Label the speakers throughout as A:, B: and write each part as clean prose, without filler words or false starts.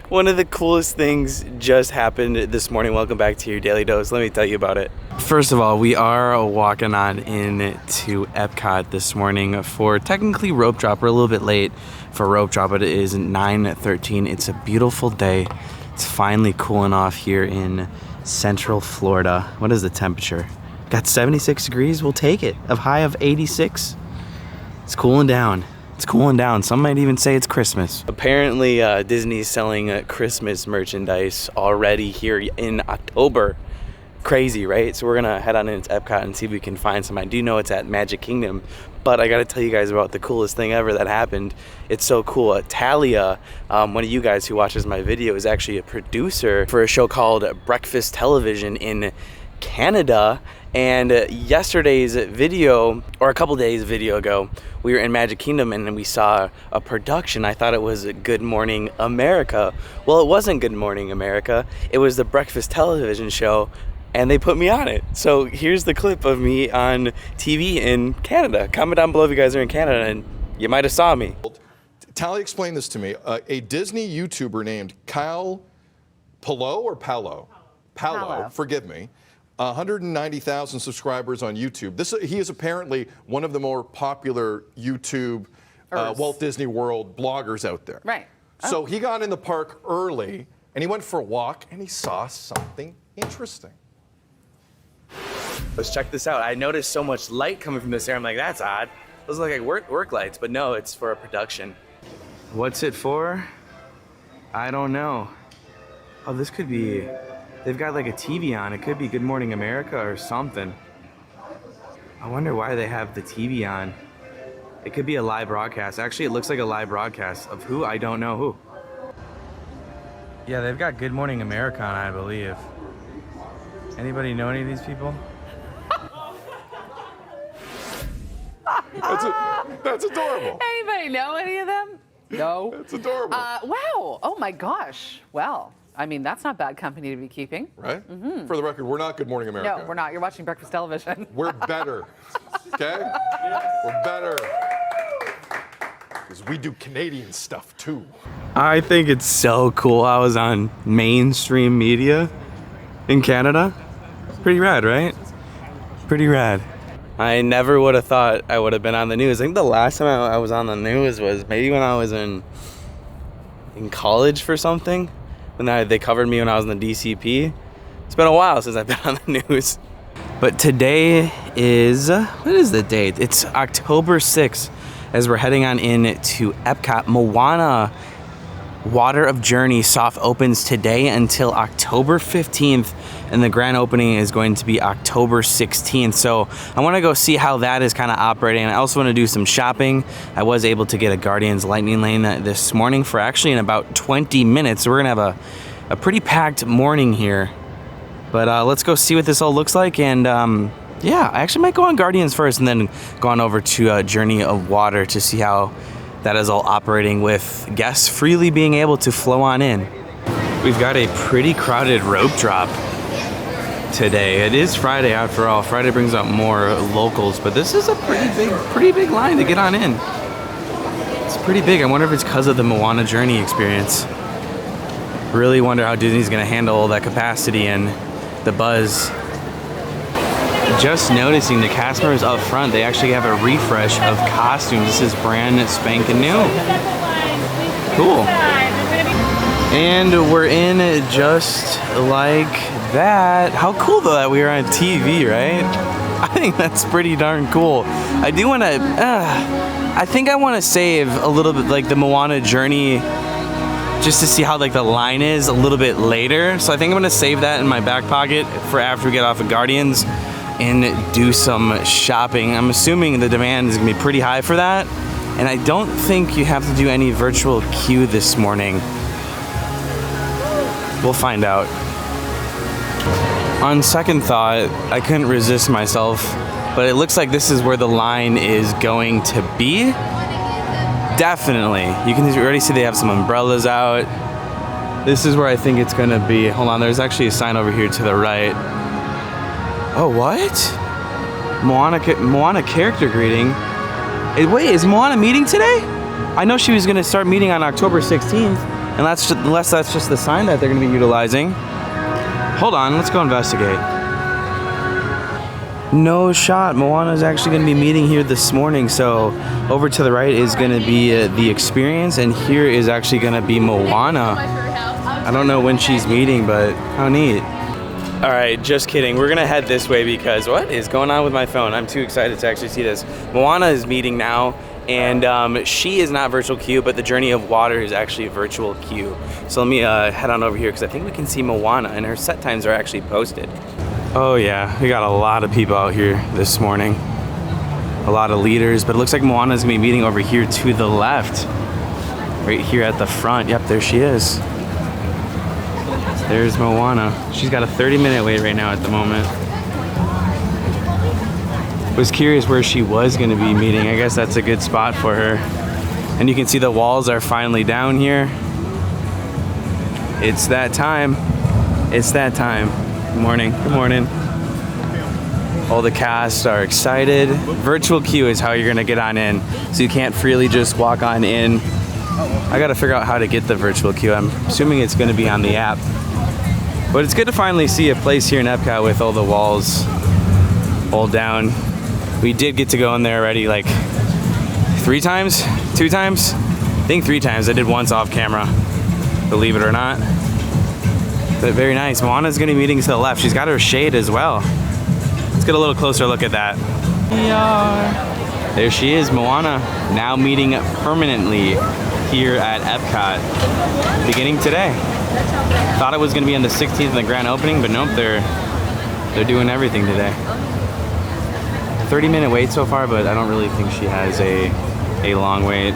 A: One of the coolest things just happened this morning. Welcome back to your Daily Dose. Let me tell you about it. First of all, we are walking on into Epcot this morning for technically rope drop. We're a little bit late for rope drop, but it is 9:13. It's a beautiful day. It's finally cooling off here in Central Florida. What is the temperature? Got 76 degrees. We'll take it. A high of 86. It's cooling down. It's cooling down. Some might even say it's Christmas. Apparently, Disney's selling Christmas merchandise already here in October. Crazy, right? So we're gonna head on into Epcot and see if we can find some. I do know it's at Magic Kingdom, but I gotta tell you guys about the coolest thing ever that happened. It's so cool. Talia, one of you guys who watches my video, is actually a producer for a show called Breakfast Television in Canada. And yesterday's video, or a couple days video ago, we were in Magic Kingdom and we saw a production. I thought it was Good Morning America. Well, it wasn't Good Morning America. It was the Breakfast Television show, and they put me on it. So here's the clip of me on TV in Canada. Comment down below if you guys are in Canada and you might have saw me.
B: Tally, explain this to me. A Disney YouTuber named Pallo or Pallo? Pallo, forgive me. 190,000 subscribers on YouTube. He is apparently one of the more popular YouTube Walt Disney World bloggers out there.
C: Right.
B: So he got in the park early and he went for a walk and he saw something interesting.
A: Let's check this out. I noticed so much light coming from this area. I'm like, that's odd. Those look like work lights, but no, it's for a production. What's it for? I don't know. Oh, this could be... They've got like a TV on. It could be Good Morning America or something. I wonder why they have the TV on. It could be a live broadcast. Actually, it looks like a live broadcast of who? I don't know who. Yeah, they've got Good Morning America on, I believe. Anybody know any of these people?
B: That's adorable.
C: Anybody know any of them? No.
B: That's adorable.
C: Wow. Oh my gosh. Well, I mean, that's not bad company to be keeping.
B: Right? Mm-hmm. For the record, we're not Good Morning America.
C: No, we're not. You're watching Breakfast Television.
B: We're better. Okay? We're better. Because we do Canadian stuff too.
A: I think it's so cool. I was on mainstream media in Canada. Pretty rad, right? Pretty rad. I never would have thought I would have been on the news. I think the last time I was on the news was maybe when I was in college for something. When they covered me when I was in the DCP. It's been a while since I've been on the news. But today is, what is the date? It's October 6th as we're heading on in to Epcot. Moana Water of Journey soft opens today until October 15th, and the grand opening is going to be October 16th. So I want to go see how that is kind of operating. I also want to do some shopping. I was able to get a Guardians Lightning Lane this morning for actually in about 20 minutes. So we're going to have a pretty packed morning here. But let's go see what this all looks like. And yeah, I actually might go on Guardians first and then go on over to Journey of Water to see how that is all operating with guests freely being able to flow on in. We've got a pretty crowded rope drop today. It is Friday after all. Friday brings out more locals, but this is a pretty big line to get on in. It's pretty big. I wonder if it's because of the Moana journey experience. Really wonder how Disney's gonna handle all that capacity and the buzz. Just noticing the cast members up front, they actually have a refresh of costumes. This is brand spanking new. Cool. And we're in just like that. How cool though that we are on TV, right? I think that's pretty darn cool. I do want to, I think I want to save a little bit like the Moana journey just to see how like the line is a little bit later. So I think I'm gonna save that in my back pocket for after we get off of Guardians and do some shopping. I'm assuming the demand is gonna be pretty high for that. And I don't think you have to do any virtual queue this morning. We'll find out. On second thought, I couldn't resist myself, but it looks like this is where the line is going to be. Definitely. You can already see they have some umbrellas out. This is where I think it's gonna be. Hold on, there's actually a sign over here to the right. Oh, what? Moana character greeting. Wait, is Moana meeting today? I know she was gonna start meeting on October 16th. unless that's just the sign that they're gonna be utilizing. Hold on, let's go investigate. No shot, Moana is actually gonna be meeting here this morning. So over to the right is gonna be the experience, and here is actually gonna be Moana. I don't know when she's meeting, but how neat. All right, just kidding. We're gonna head this way because what is going on with my phone? I'm too excited to actually see this. Moana is meeting now, and she is not virtual queue, but the Journey of Water is actually a virtual queue. So let me head on over here because I think we can see Moana, and her set times are actually posted. Oh yeah, we got a lot of people out here this morning. A lot of leaders, but it looks like Moana is gonna be meeting over here to the left. Right here at the front. Yep, there she is. There's Moana. She's got a 30-minute wait right now at the moment. Was curious where she was gonna be meeting. I guess that's a good spot for her. And you can see the walls are finally down here. It's that time. It's that time. Good morning. Good morning. All the cast are excited. Virtual queue is how you're gonna get on in. So you can't freely just walk on in. I gotta figure out how to get the virtual queue. I'm assuming it's gonna be on the app. But it's good to finally see a place here in Epcot with all the walls all down. We did get to go in there already like 3 times, 2 times? I think 3 times. I did once off camera, believe it or not. But very nice. Moana's gonna be meeting to the left. She's got her shade as well. Let's get a little closer look at that. There she is, Moana, now meeting permanently here at Epcot, beginning today. Thought it was gonna be on the 16th in the grand opening, but nope, they're doing everything today. 30-minute wait so far, but I don't really think she has a long wait.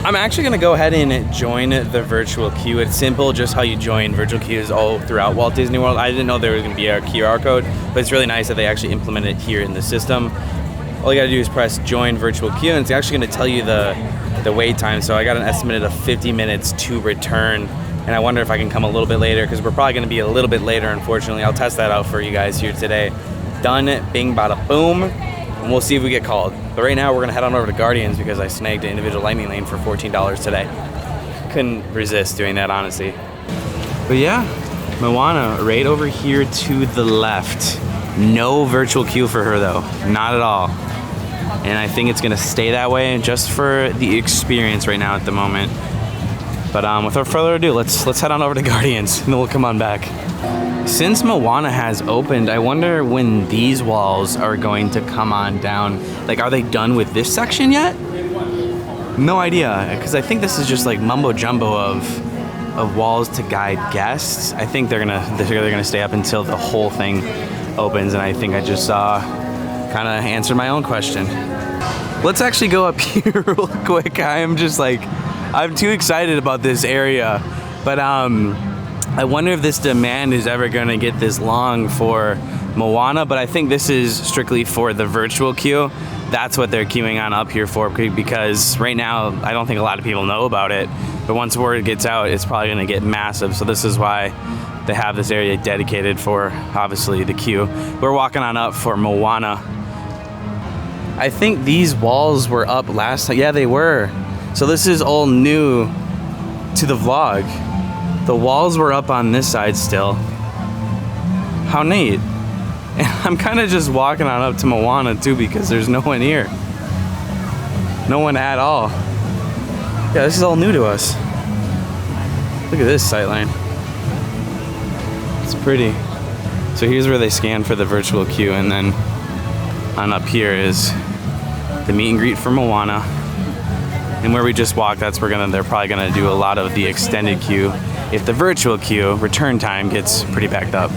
A: I'm actually gonna go ahead and join the virtual queue. It's simple, just how you join virtual queues all throughout Walt Disney World. I didn't know there was gonna be a QR code, but it's really nice that they actually implemented it here in the system. All you gotta do is press join virtual queue, and it's actually gonna tell you the wait time. So I got an estimated of 50 minutes to return, and I wonder if I can come a little bit later because we're probably gonna be a little bit later, unfortunately. I'll test that out for you guys here today. Done, bing, bada, boom, and we'll see if we get called. But right now we're gonna head on over to Guardians because I snagged an individual lightning lane for $14 today. Couldn't resist doing that, honestly. But yeah, Moana right over here to the left. No virtual queue for her though, not at all. And I think it's gonna stay that way just for the experience right now at the moment. But without further ado, let's head on over to Guardians and then we'll come on back. Since Moana has opened, I wonder when these walls are going to come on down. Like, are they done with this section yet? No idea, because I think this is just like mumbo jumbo of walls to guide guests. I think they're gonna stay up until the whole thing opens, and I think I just kind of answered my own question. Let's actually go up here real quick. I'm too excited about this area, but I wonder if this demand is ever gonna get this long for Moana, but I think this is strictly for the virtual queue. That's what they're queuing on up here for, because right now I don't think a lot of people know about it, but once word gets out, it's probably gonna get massive. So this is why they have this area dedicated for, obviously, the queue. We're walking on up for Moana. I think these walls were up last time. Yeah, they were. So this is all new to the vlog. The walls were up on this side still. How neat. And I'm kind of just walking on up to Moana too because there's no one here. No one at all. Yeah, this is all new to us. Look at this sightline. It's pretty. So here's where they scan for the virtual queue, and then on up here is the meet and greet for Moana. And where we just walked, that's where they're probably gonna do a lot of the extended queue if the virtual queue return time gets pretty packed up.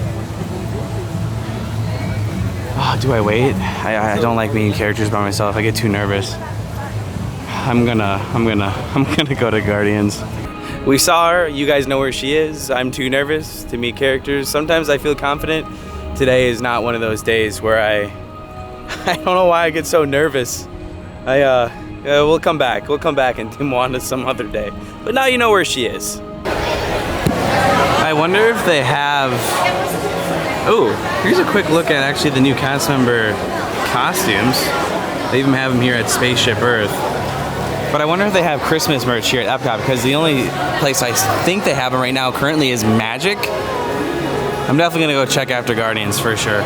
A: Oh, do I wait? I don't like meeting characters by myself. I get too nervous. I'm gonna go to Guardians. We saw her. You guys know where she is. I'm too nervous to meet characters. Sometimes I feel confident. Today is not one of those days where I don't know why I get so nervous. We'll come back. We'll come back and do Moana some other day. But now you know where she is. I wonder if they have... Oh, here's a quick look at actually the new cast member costumes. They even have them here at Spaceship Earth. But I wonder if they have Christmas merch here at Epcot, because the only place I think they have it right now currently is Magic. I'm definitely gonna go check after Guardians for sure.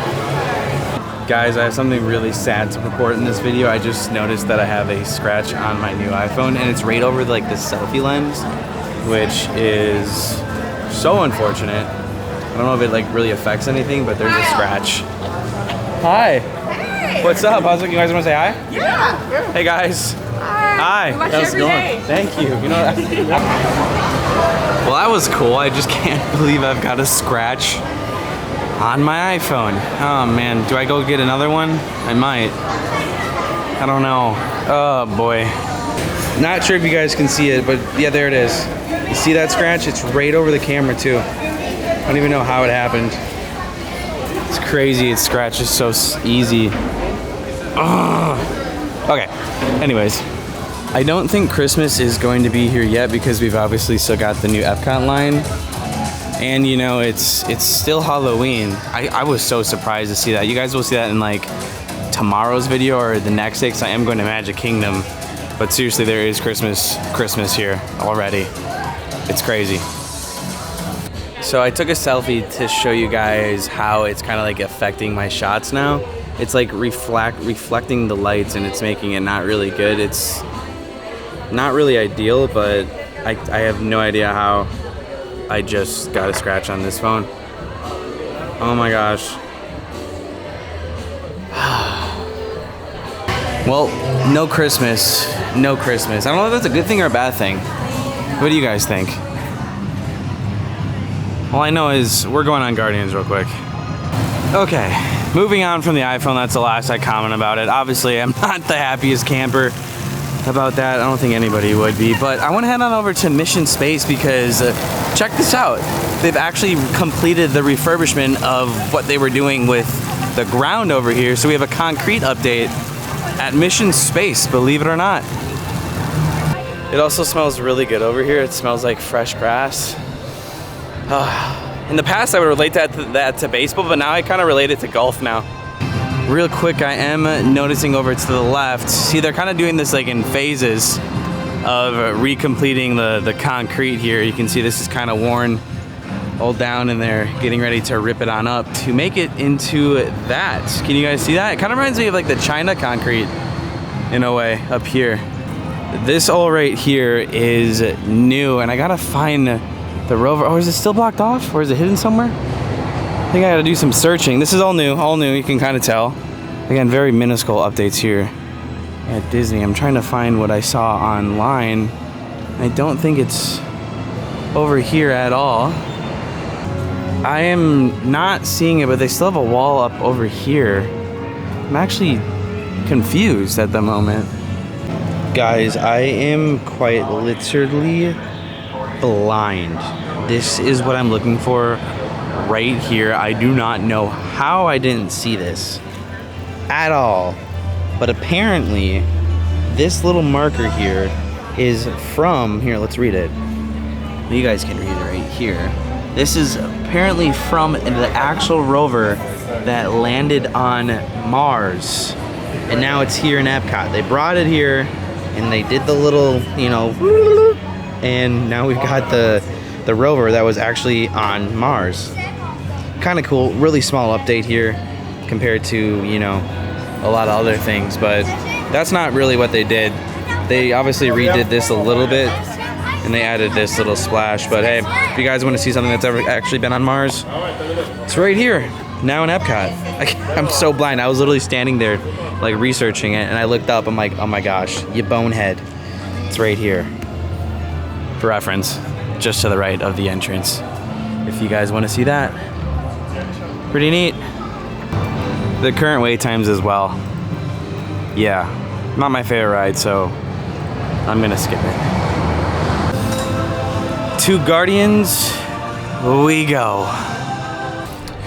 A: Guys, I have something really sad to report in this video. I just noticed that I have a scratch on my new iPhone, and it's right over like the selfie lens, which is so unfortunate. I don't know if it like really affects anything, but there's a scratch. Hi. Hey. What's up? How's it? You guys want to say hi?
D: Yeah.
A: Hey guys. Hi.
D: How's it going?
A: Thank you. You know what? Well, that was cool. I just can't believe I've got a scratch on my iPhone. Oh man, do I go get another one? I might. I don't know. Oh boy. Not sure if you guys can see it, but yeah, there it is. You see that scratch? It's right over the camera too. I don't even know how it happened. It's crazy. It scratches so easy. Ugh. Okay. Anyways, I don't think Christmas is going to be here yet because we've obviously still got the new Epcot line. And you know, it's still Halloween. I was so surprised to see that. You guys will see that in like tomorrow's video or the next day, because I am going to Magic Kingdom. But seriously, there is Christmas here already. It's crazy. So I took a selfie to show you guys how it's kind of like affecting my shots now. It's like reflecting the lights, and it's making it not really good. It's not really ideal, but I have no idea how. I just got a scratch on this phone. Oh my gosh. Well, no Christmas. No Christmas. I don't know if that's a good thing or a bad thing. What do you guys think? All I know is we're going on Guardians real quick. Okay, moving on from the iPhone. That's the last I comment about it. Obviously, I'm not the happiest camper about that. I don't think anybody would be, but I want to head on over to Mission Space because check this out. They've actually completed the refurbishment of what they were doing with the ground over here. So we have a concrete update at Mission Space, believe it or not. It also smells really good over here. It smells like fresh grass. In the past, I would relate that to baseball, but now I kind of relate it to golf now. Real quick, I am noticing over to the left. See, they're kind of doing this like in phases of recompleting the concrete here. You can see this is kind of worn all down, and they're getting ready to rip it on up to make it into that. Can you guys see that? It kind of reminds me of like the China concrete in a way up here. This all right here is new, and I gotta find the rover. Oh, is it still blocked off, or is it hidden somewhere? I think I gotta do some searching. This is all new, you can kind of tell. Again, very minuscule updates here at Disney. I'm trying to find what I saw online. I don't think it's over here at all. I am not seeing it, but they still have a wall up over here. I'm actually confused at the moment. Guys, I am quite literally blind. This is what I'm looking for right here. I do not know how I didn't see this at all, but apparently this little marker here is from here. Let's read it. You guys can read it right here. This is apparently from the actual rover that landed on Mars, and now it's here in Epcot. They brought it here and they did the little, you know, and now we've got the rover that was actually on Mars. Kind of cool. Really small update here compared to, you know, a lot of other things, but that's not really what they did. They obviously redid this a little bit, and they added this little splash. But hey, if you guys want to see something that's ever actually been on Mars, it's right here now in Epcot. I'm so blind. I was literally standing there like researching it, and I looked up. I'm like, oh my gosh, you bonehead. It's right here. For reference, just to the right of the entrance, if you guys want to see that. Pretty neat. The current wait times as well. Yeah, not my favorite ride, so I'm gonna skip it. To Guardians we go.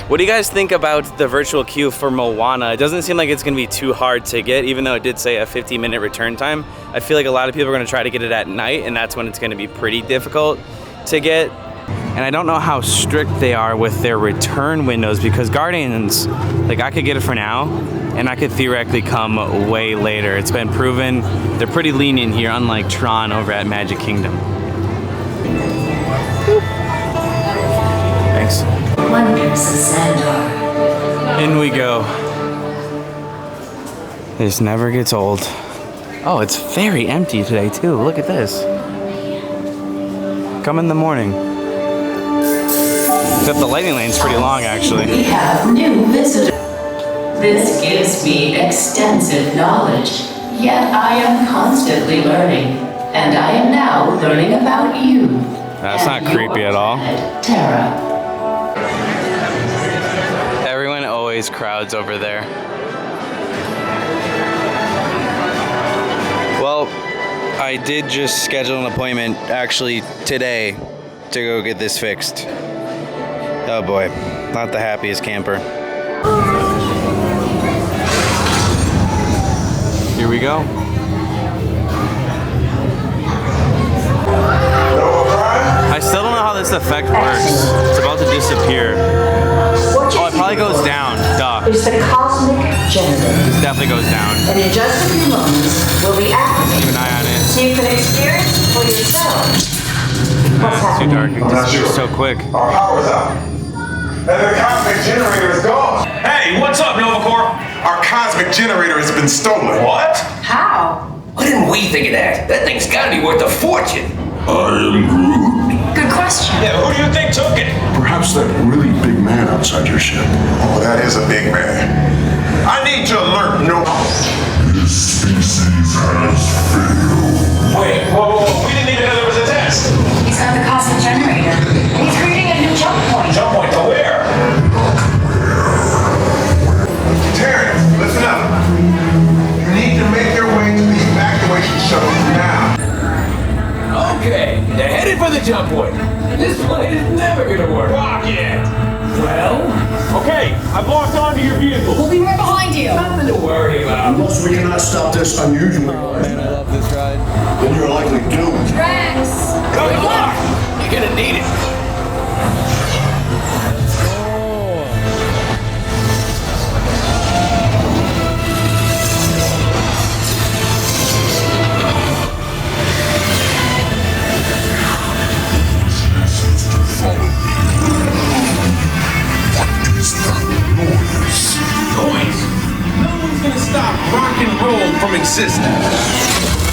A: What do you guys think about the virtual queue for Moana? It doesn't seem like it's gonna be too hard to get, even though it did say a 50-minute return time. I feel like a lot of people are gonna try to get it at night, and that's when it's gonna be pretty difficult to get. And I don't know how strict they are with their return windows because Guardians, like I could get it for now and I could theoretically come way later. It's been proven they're pretty lenient here, unlike Tron over at Magic Kingdom. Thanks.
D: Wonders of Sandor.
A: In we go. This never gets old. Oh, it's very empty today too. Look at this. Come in the morning. Except the lighting lane's pretty long actually.
D: We have new visitors. This gives me extensive knowledge, yet I am constantly learning. And I am now learning about you.
A: That's not creepy at all.
D: Tara.
A: Everyone always crowds over there. Well, I did just schedule an appointment actually today to go get this fixed. Oh boy, not the happiest camper. Here we go. I still don't know how this effect works. It's about to disappear. Oh, it probably goes down. Duh.
D: It's the cosmic generator.
A: This definitely goes down.
D: And in just a few moments, we'll be activated.
A: Keep an eye on it.
D: So you can experience it for yourself. What's
A: It's too dark.
D: happening?
A: It disappears so quick.
E: Our power's out. And the cosmic generator is gone. Hey, what's up, Novacore? Our cosmic generator has been stolen. What?
D: How?
F: Why didn't we think of that? That thing's gotta be worth a fortune.
E: I am Groot.
D: Good question.
F: Yeah, who do you think took it?
G: Perhaps that really big man outside your ship.
E: Oh, that is a big man. I need to alert no.
G: This species has failed.
E: Wait, whoa. We didn't even know there was a test.
D: He's got the cosmic generator. And he's creating a new jump point.
E: Jump point to where? Terrence, listen up. You need to make your way to the evacuation shuttle now.
F: Okay, they're headed for the jump point. This plane is never gonna work. Rocket! Well?
E: Okay, I've locked onto your vehicle.
D: We'll be right behind you.
F: Nothing to worry about.
G: Unless we cannot stop this unusual
A: Man, I love this ride.
G: then you're likely doomed.
D: Rex!
F: Good luck! You're gonna need it.
E: Noise. No one's gonna stop rock and roll from existing.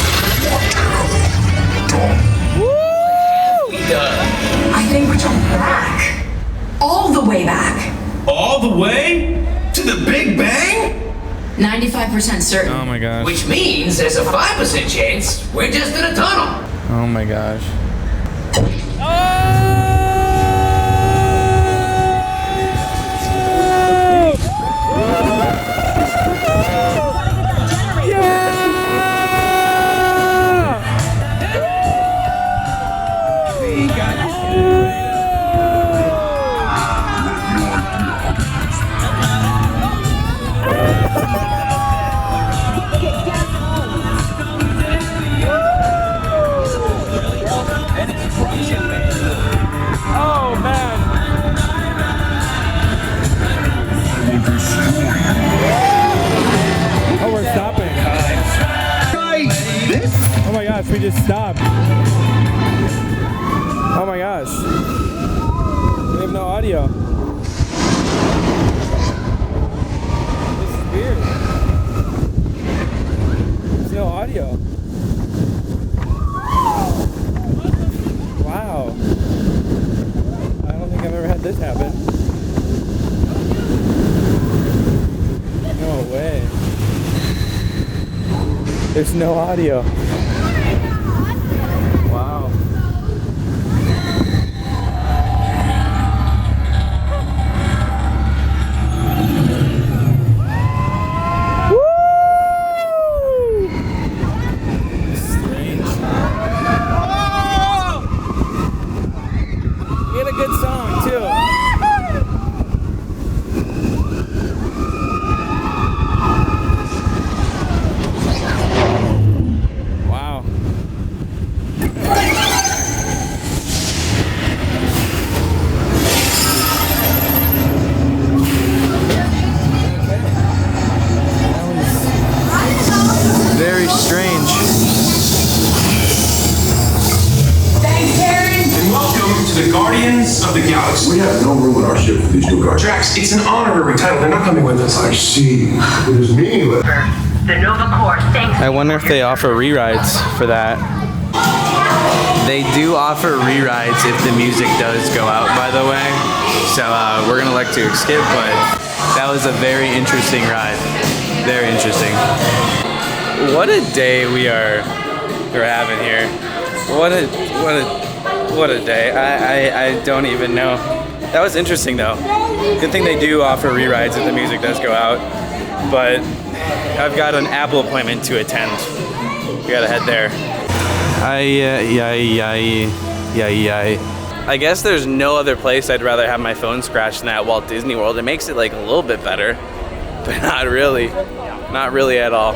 D: I think we're jumping back. All the way back.
E: All the way to the Big Bang?
D: 95% certain.
A: Oh my gosh.
F: Which means there's a 5% chance we're just in a tunnel.
A: Oh my gosh.
H: We just stopped. Oh my gosh. We have no audio. This is weird. There's no audio. Wow. I don't think I've ever had this happen. No way. There's no audio. Wow. Woo! Strange. Oh! We had a good song too. Wow.
E: Guardians of the Galaxy.
G: We have no room in our ship for these new guards.
E: Drax, it's an honorary title. They're not coming with us.
G: I see. It is meaningless.
I: The Nova Corps thanks.
A: I wonder if they offer rerides for that. They do offer rerides if the music does go out, by the way. So we're gonna elect to skip, but that was a very interesting ride. Very interesting. What a day we're having here. What a day. I don't even know. That was interesting though. Good thing they do offer rerides if the music does go out. But I've got an Apple appointment to attend. We gotta head there. I guess there's no other place I'd rather have my phone scratched than at Walt Disney World. It makes it like a little bit better, but not really. Not really at all.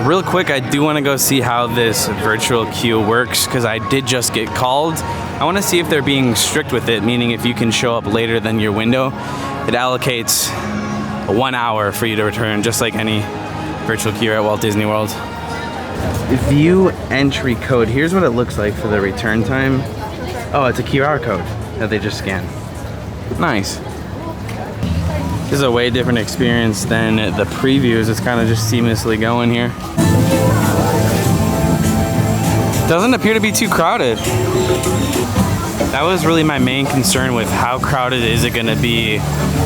A: Real quick, I do want to go see how this virtual queue works because I did just get called. I want to see if they're being strict with it, meaning if you can show up later than your window, it allocates 1 hour for you to return, just like any virtual queue at Walt Disney World. View entry code. Here's what it looks like for the return time. Oh, it's a QR code that they just scan. Nice. This is a way different experience than the previews. It's kind of just seamlessly going here. Doesn't appear to be too crowded. That was really my main concern with how crowded is it going to be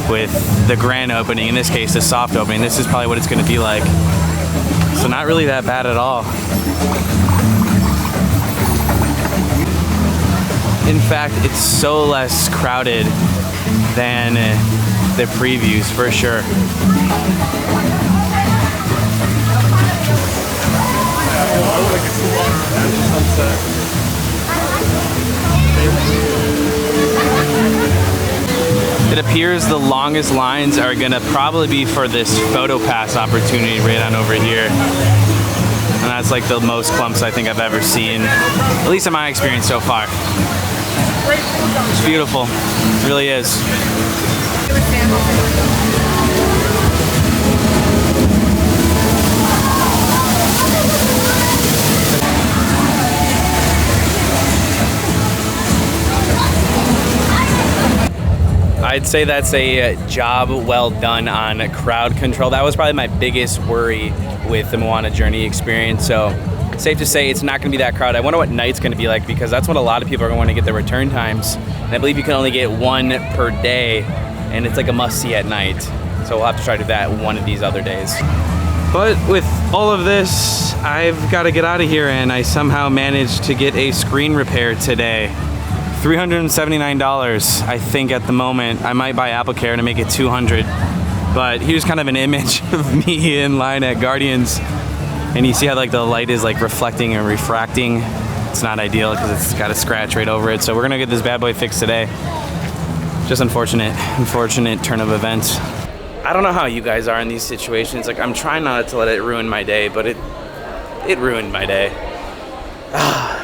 A: with the grand opening. In this case, the soft opening. This is probably what it's going to be like. So not really that bad at all. In fact, it's so less crowded than the previews for sure. It appears the longest lines are gonna probably be for this photo pass opportunity right on over here. And that's like the most clumps I think I've ever seen, at least in my experience so far. It's beautiful, it really is. I'd say that's a job well done on crowd control. That was probably my biggest worry with the Moana journey experience. So safe to say it's not going to be that crowded. I wonder what night's going to be like because that's what a lot of people are going to get their return times. And I believe you can only get one per day and it's like a must-see at night. So we'll have to try to do that one of these other days. But with all of this, I've got to get out of here and I somehow managed to get a screen repair today. $379, I think at the moment. I might buy AppleCare to make it $200. But here's kind of an image of me in line at Guardians. And you see how like the light is like reflecting and refracting. It's not ideal because it's got a scratch right over it. So we're gonna get this bad boy fixed today. Just unfortunate turn of events. I don't know how you guys are in these situations. Like I'm trying not to let it ruin my day, but it ruined my day.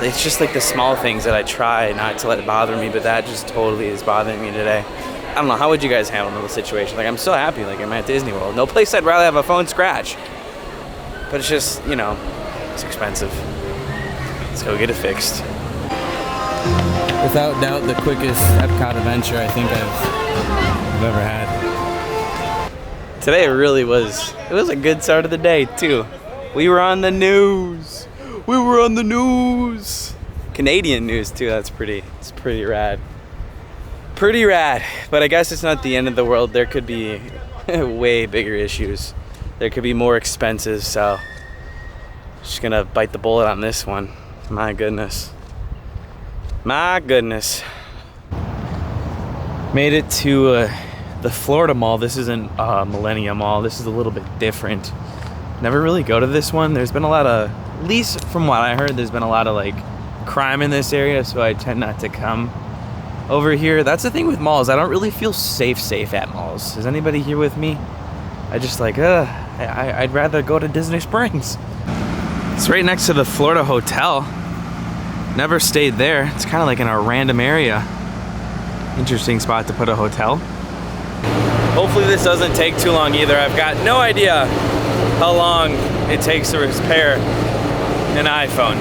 A: It's just like the small things that I try not to let it bother me, but that just totally is bothering me today. I don't know, how would you guys handle the situation? Like I'm so happy, like I'm at Disney World. No place I'd rather have a phone scratch. But it's just, you know, it's expensive. Let's go get it fixed. Without doubt, the quickest Epcot adventure I think I've ever had. Today it was a good start of the day too. We were on the news. We were on the news. Canadian news too, it's pretty rad. Pretty rad, but I guess it's not the end of the world. There could be way bigger issues. There could be more expenses, so just gonna bite the bullet on this one. My goodness. My goodness. Made it to the Florida Mall. This isn't Millennium Mall. This is a little bit different. Never really go to this one. There's been a lot of, at least from what I heard, there's been a lot of like crime in this area, so I tend not to come over here. That's the thing with malls. I don't really feel safe at malls. Is anybody here with me? I just like, I'd rather go to Disney Springs. It's right next to the Florida Hotel. Never stayed there. It's kind of like in a random area. Interesting spot to put a hotel. Hopefully this doesn't take too long either. I've got no idea how long it takes to repair an iPhone.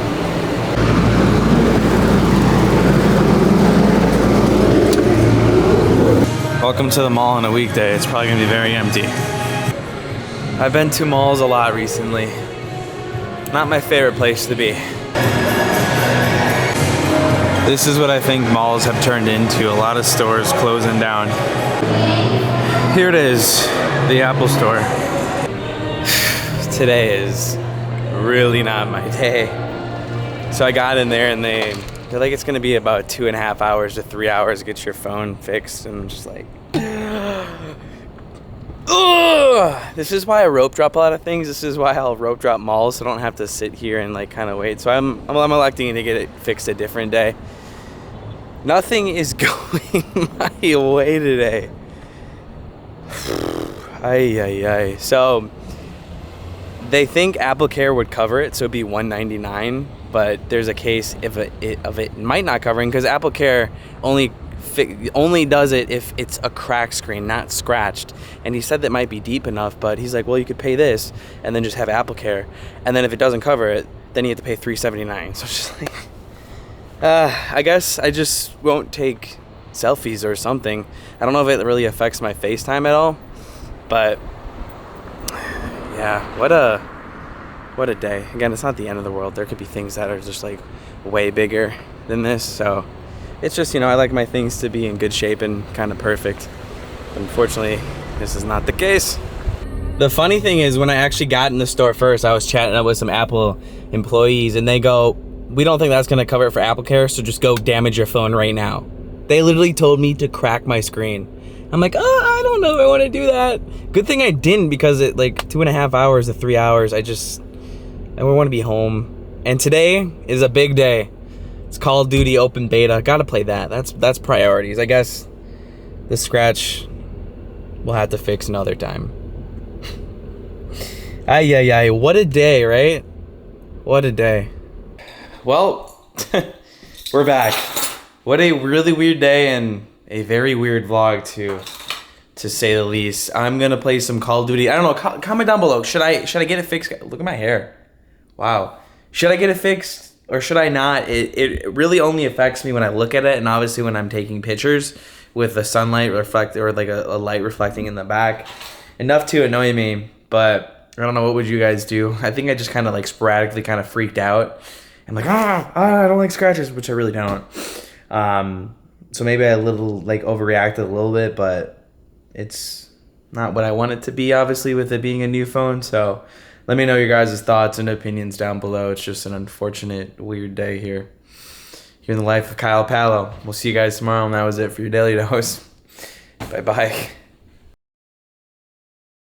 A: Welcome to the mall on a weekday. It's probably gonna be very empty. I've been to malls a lot recently. Not my favorite place to be. This is what I think malls have turned into. A lot of stores closing down. Here it is, the Apple Store. Today is really not my day. So I got in there and they're like, it's gonna be about 2.5 hours to 3 hours to get your phone fixed. And I'm just like, ugh. This is why I rope drop a lot of things. This is why I'll rope drop malls, so I don't have to sit here and like kind of wait. So I'm electing to get it fixed a different day. Nothing is going my way today. Ay. So they think AppleCare would cover it, so it'd be $199. But there's a case of it might not covering, because AppleCare only does it if it's a cracked screen, not scratched. And he said that might be deep enough, but he's like, well, you could pay this and then just have AppleCare, and then if it doesn't cover it, then you have to pay $379. So it's just like, I guess I just won't take selfies or something. I don't know if it really affects my FaceTime at all, but yeah, what a day. Again, it's not the end of the world. There could be things that are just like way bigger than this. So it's just, I like my things to be in good shape and kind of perfect. But unfortunately, this is not the case. The funny thing is, when I actually got in the store first, I was chatting up with some Apple employees and they go, we don't think that's going to cover it for AppleCare, so just go damage your phone right now. They literally told me to crack my screen. I'm like, I don't know if I want to do that. Good thing I didn't, because it like 2.5 hours to 3 hours, I want to be home. And today is a big day. It's Call of Duty open beta. Gotta play that. That's priorities. I guess the scratch we'll have to fix another time. Ay. What a day, right? What a day. Well, we're back. What a really weird day and a very weird vlog to say the least. I'm gonna play some Call of Duty. I don't know. Comment down below. Should I get it fixed? Look at my hair. Wow. Should I get it fixed or should I not? It really only affects me when I look at it, and obviously when I'm taking pictures with the sunlight reflect, or like a light reflecting in the back. Enough to annoy me, but I don't know, what would you guys do? I think I just kind of like sporadically kind of freaked out. I'm like, I don't like scratches, which I really don't. So maybe I overreacted a little bit, but it's not what I want it to be, obviously, with it being a new phone. So let me know your guys' thoughts and opinions down below. It's just an unfortunate, weird day here in the life of Kyle Pallo. We'll see you guys tomorrow, and that was it for your Daily Dose. Bye-bye.